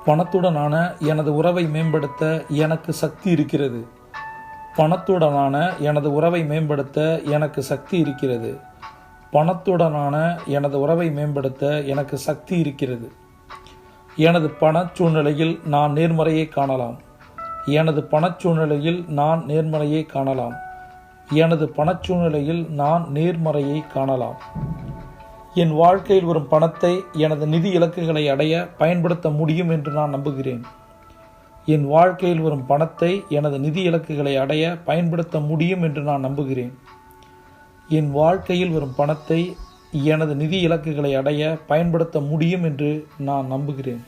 பணத்துடனான எனது உறவை மேம்படுத்த எனக்கு சக்தி இருக்கிறது. பணத்துடனான எனது உறவை மேம்படுத்த எனக்கு சக்தி இருக்கிறது. பணத்துடனான எனது உறவை மேம்படுத்த எனக்கு சக்தி இருக்கிறது. எனது பணச் சூழ்நிலையில் நான் நேர்மறையை காணலாம். எனது பணச் சூழ்நிலையில் நான் நேர்மறையை காணலாம். எனது பணச் சூழ்நிலையில் நான் நேர்மறையை காணலாம். என் வாழ்க்கையில் வரும் பணத்தை எனது நிதி இலக்குகளை அடைய பயன்படுத்த முடியும் என்று நான் நம்புகிறேன். என் வாழ்க்கையில் வரும் பணத்தை எனது நிதி இலக்குகளை அடைய பயன்படுத்த முடியும் என்று நான் நம்புகிறேன். என் வாழ்க்கையில் வரும் பணத்தை எனது நிதி இலக்குகளை அடைய பயன்படுத்த முடியும் என்று நான் நம்புகிறேன்.